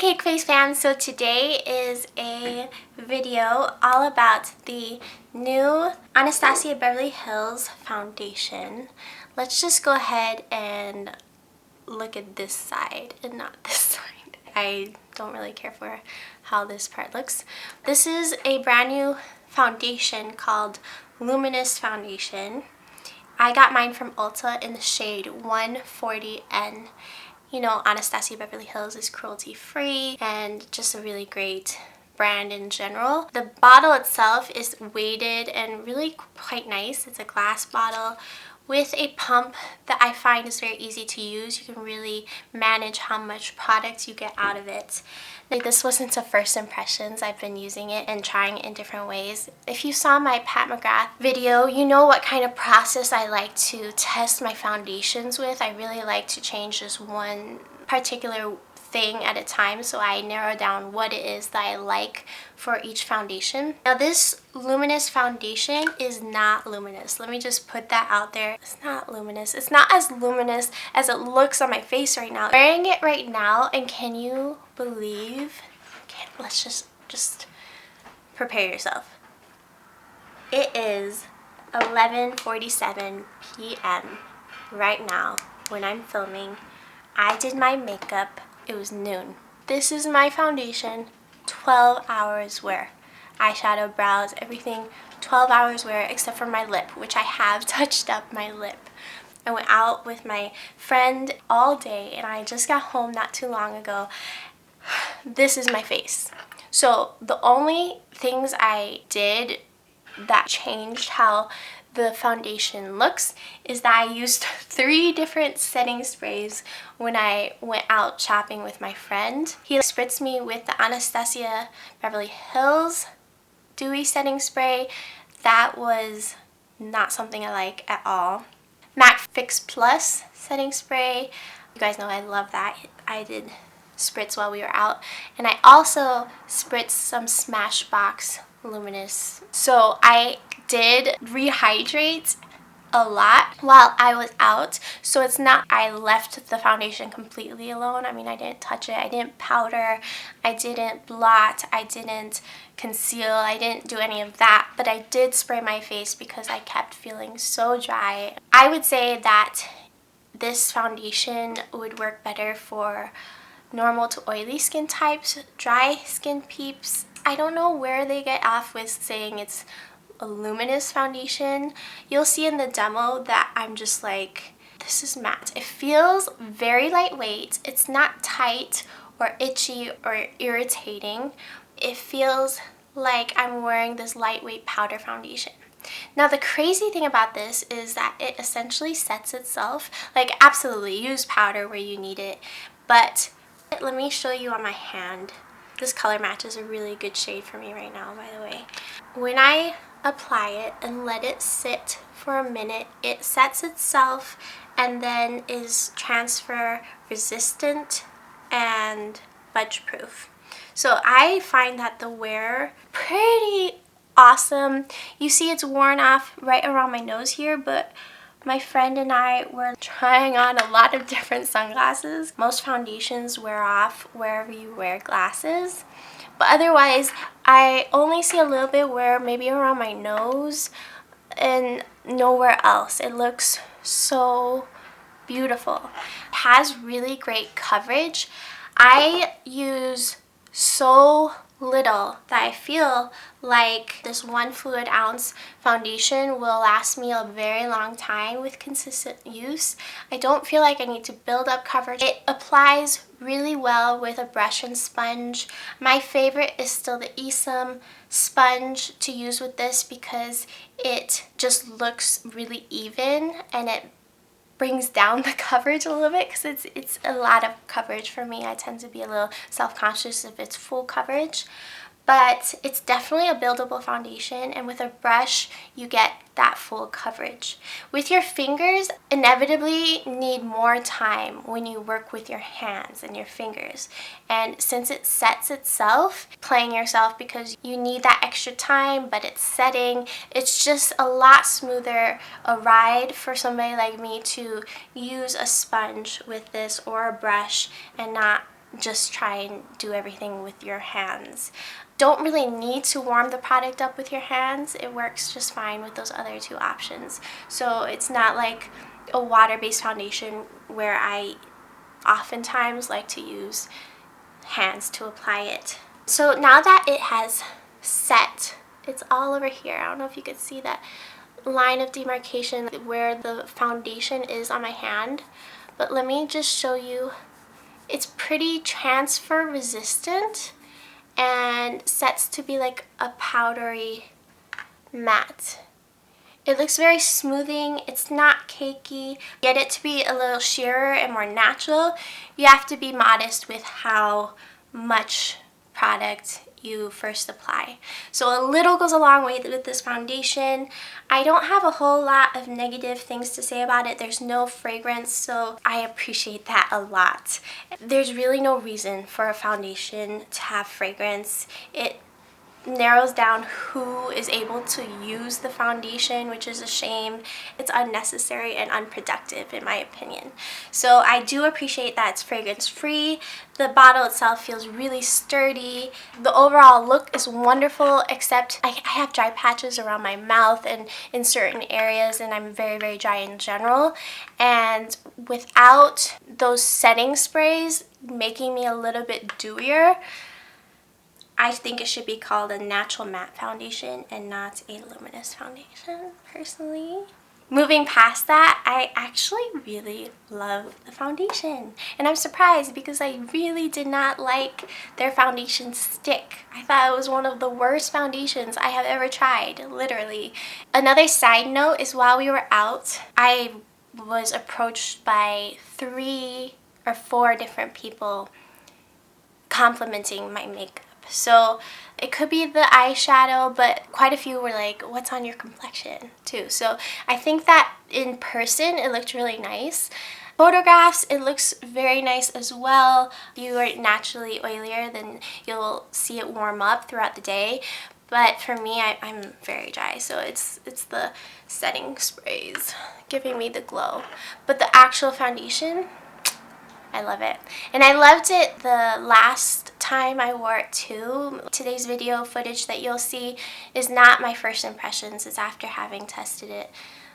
CakeFaceFam, so today is a video all about the new Anastasia Beverly Hills foundation. Let's just go ahead and look at this side and not this side. I don't really care for how this part looks. This is a brand new foundation called Luminous Foundation. I got mine from Ulta in the shade 140N. You know, Anastasia Beverly Hills is cruelty-free and just a really great brand in general. The bottle itself is weighted and really quite nice. It's a glass bottle with a pump that I find is very easy to use. You can really manage how much product you get out of it. This wasn't a first impressions. I've been using it and trying it in different ways. If you saw my Pat McGrath video, you know what kind of process I like to test my foundations with. I really like to change just one particular thing at a time, so I narrow down what it is that I like for each foundation. Now this luminous foundation is not luminous. Let me just put that out there. It's not luminous. It's not as luminous as it looks on my face right now. I'm wearing it right now, and can you believe? Okay, let's just prepare yourself. It is 11:47 p.m. right now when I'm filming. I did my makeup. It was noon. This is my foundation, 12 hours wear. Eyeshadow, brows, everything, 12 hours wear except for my lip, which I have touched up my lip. I went out with my friend all day and I just got home not too long ago. This is my face. So the only things I did that changed how the foundation looks is that I used 3 different setting sprays when I went out shopping with my friend. He spritzed me with the Anastasia Beverly Hills dewy setting spray. That was not something I like at all. MAC Fix Plus setting spray. You guys know I love that. I did spritz while we were out, and I also spritzed some Smashbox Luminous. So I did rehydrate a lot while I was out, so it's not I left the foundation completely alone. I mean, I didn't touch it, I didn't powder, I didn't blot, I didn't conceal, I didn't do any of that, but I did spray my face because I kept feeling so dry. I would say that this foundation would work better for normal to oily skin types, dry skin peeps. I don't know where they get off with saying it's a luminous foundation. You'll see in the demo that I'm just like, this is matte. It feels very lightweight. It's not tight or itchy or irritating. It feels like I'm wearing this lightweight powder foundation. Now the crazy thing about this is that it essentially sets itself. Like, absolutely use powder where you need it, but let me show you on my hand. This color match is a really good shade for me right now, by the way. When I apply it and let it sit for a minute, it sets itself and then is transfer resistant and budge proof. So I find that the wear pretty awesome. You see it's worn off right around my nose here, but my friend and I were trying on a lot of different sunglasses. Most foundations wear off wherever you wear glasses, but otherwise I only see a little bit wear maybe around my nose and nowhere else. It looks so beautiful. It has really great coverage. I use so little that I feel like this 1 fluid ounce foundation will last me a very long time with consistent use. I don't feel like I need to build up coverage. It applies really well with a brush and sponge. My favorite is still the Esam sponge to use with this because it just looks really even and it brings down the coverage a little bit because it's a lot of coverage for me. I tend to be a little self-conscious if it's full coverage, but it's definitely a buildable foundation, and with a brush you get that full coverage. With your fingers, inevitably need more time when you work with your hands and your fingers, and since it sets itself, playing yourself because you need that extra time, but it's setting, it's just a lot smoother a ride for somebody like me to use a sponge with this or a brush and not just try and do everything with your hands. Don't really need to warm the product up with your hands. It works just fine with those other two options. So it's not like a water-based foundation where I oftentimes like to use hands to apply it. So now that it has set, it's all over here. I don't know if you could see that line of demarcation where the foundation is on my hand, but let me just show you. It's pretty transfer resistant and sets to be like a powdery matte. It looks very smoothing. It's not cakey. Get it to be a little sheerer and more natural, you have to be modest with how much product you first apply. So a little goes a long way with this foundation. I don't have a whole lot of negative things to say about it. There's no fragrance, so I appreciate that a lot. There's really no reason for a foundation to have fragrance. It narrows down who is able to use the foundation, which is a shame. It's unnecessary and unproductive in my opinion. So I do appreciate that it's fragrance free. The bottle itself feels really sturdy. The overall look is wonderful, except I have dry patches around my mouth and in certain areas, and I'm very, very dry in general. And without those setting sprays making me a little bit dewier, I think it should be called a natural matte foundation and not a luminous foundation, personally. Moving past that, I actually really love the foundation. And I'm surprised because I really did not like their foundation stick. I thought it was one of the worst foundations I have ever tried, literally. Another side note is while we were out, I was approached by 3 or 4 different people complimenting my makeup. So it could be the eyeshadow, but quite a few were like, what's on your complexion too. So I think that in person it looked really nice. Photographs, it looks very nice as well. If you are naturally oilier, then you'll see it warm up throughout the day. But for me, I'm very dry, so it's the setting sprays giving me the glow. But the actual foundation, I love it. And I loved it the last time I wore it too. Today's video footage that you'll see is not my first impressions, it's after having tested it.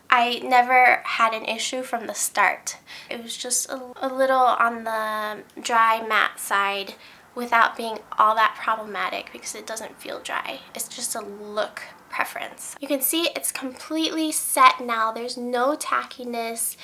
I never had an issue from the start. It was just a little on the dry matte side without being all that problematic because it doesn't feel dry. It's just a look preference. You can see it's completely set now. There's no tackiness.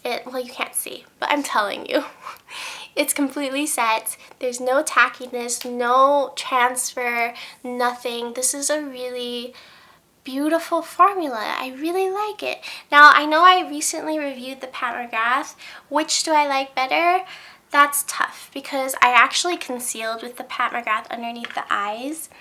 Well, you can't see, but I'm telling you. It's completely set. There's no tackiness, no transfer, nothing. This is a really beautiful formula. I really like it. Now, I know I recently reviewed the Pat McGrath. Which do I like better? That's tough because I actually concealed with the Pat McGrath underneath the eyes.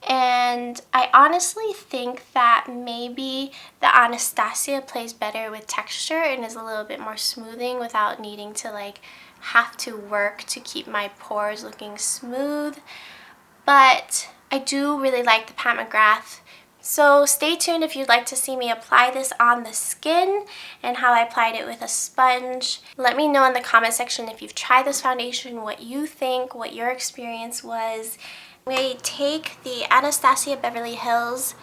And I honestly think that maybe the Anastasia plays better with texture and is a little bit more smoothing without needing to like have to work to keep my pores looking smooth. But I do really like the Pat McGrath. So stay tuned if you'd like to see me apply this on the skin and how I applied it with a sponge. Let me know in the comment section if you've tried this foundation, what you think, what your experience was. We take the Anastasia Beverly Hills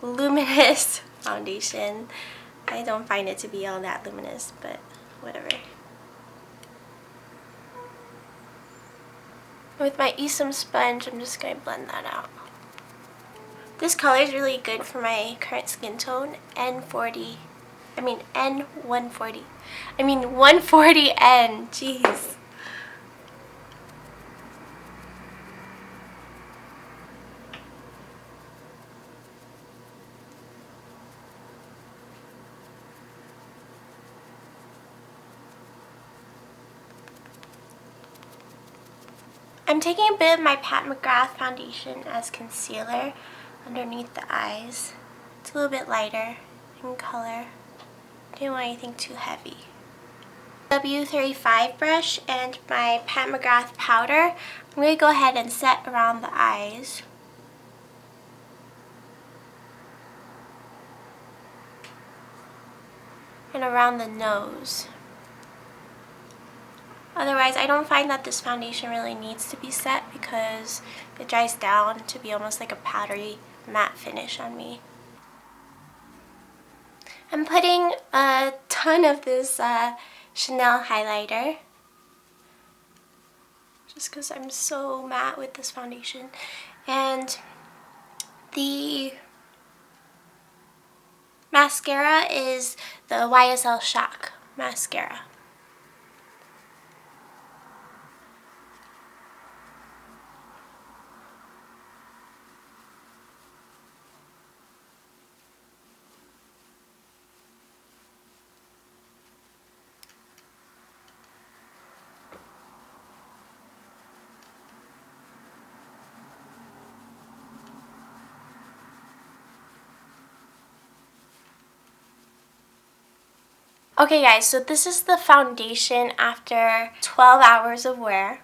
Luminous foundation. I don't find it to be all that luminous, but whatever. With my Esum sponge, I'm just going to blend that out. This color is really good for my current skin tone, N140. I mean 140N, jeez. I'm taking a bit of my Pat McGrath foundation as concealer underneath the eyes. It's a little bit lighter in color. Didn't want anything too heavy. W35 brush and my Pat McGrath powder. I'm going to go ahead and set around the eyes. And around the nose. Otherwise, I don't find that this foundation really needs to be set because it dries down to be almost like a powdery matte finish on me. I'm putting a ton of this Chanel highlighter just because I'm so matte with this foundation. And the mascara is the YSL Shock mascara. Okay guys, so this is the foundation after 12 hours of wear,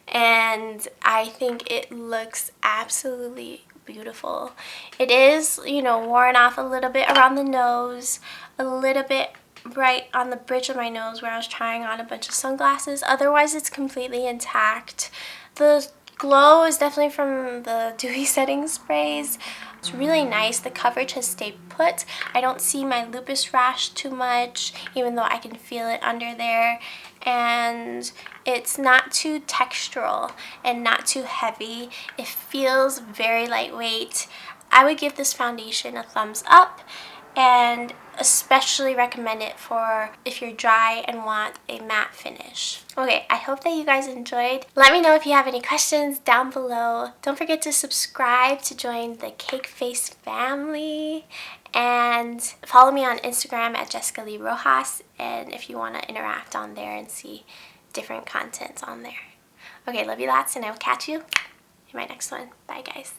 and I think it looks absolutely beautiful. It is, you know, worn off a little bit around the nose, a little bit right on the bridge of my nose where I was trying on a bunch of sunglasses. Otherwise, it's completely intact. The glow is definitely from the dewy setting sprays. It's really nice. The coverage has stayed put. I don't see my lupus rash too much, even though I can feel it under there. And it's not too textural and not too heavy. It feels very lightweight. I would give this foundation a thumbs up, and especially recommend it for if you're dry and want a matte finish. Okay, I hope that you guys enjoyed. Let me know if you have any questions down below. Don't forget to subscribe to join the CakeFace family, and follow me on Instagram at Jessica Lee Rojas, and if you want to interact on there and see different content on there. Okay, love you lots, and I will catch you in my next one. Bye guys.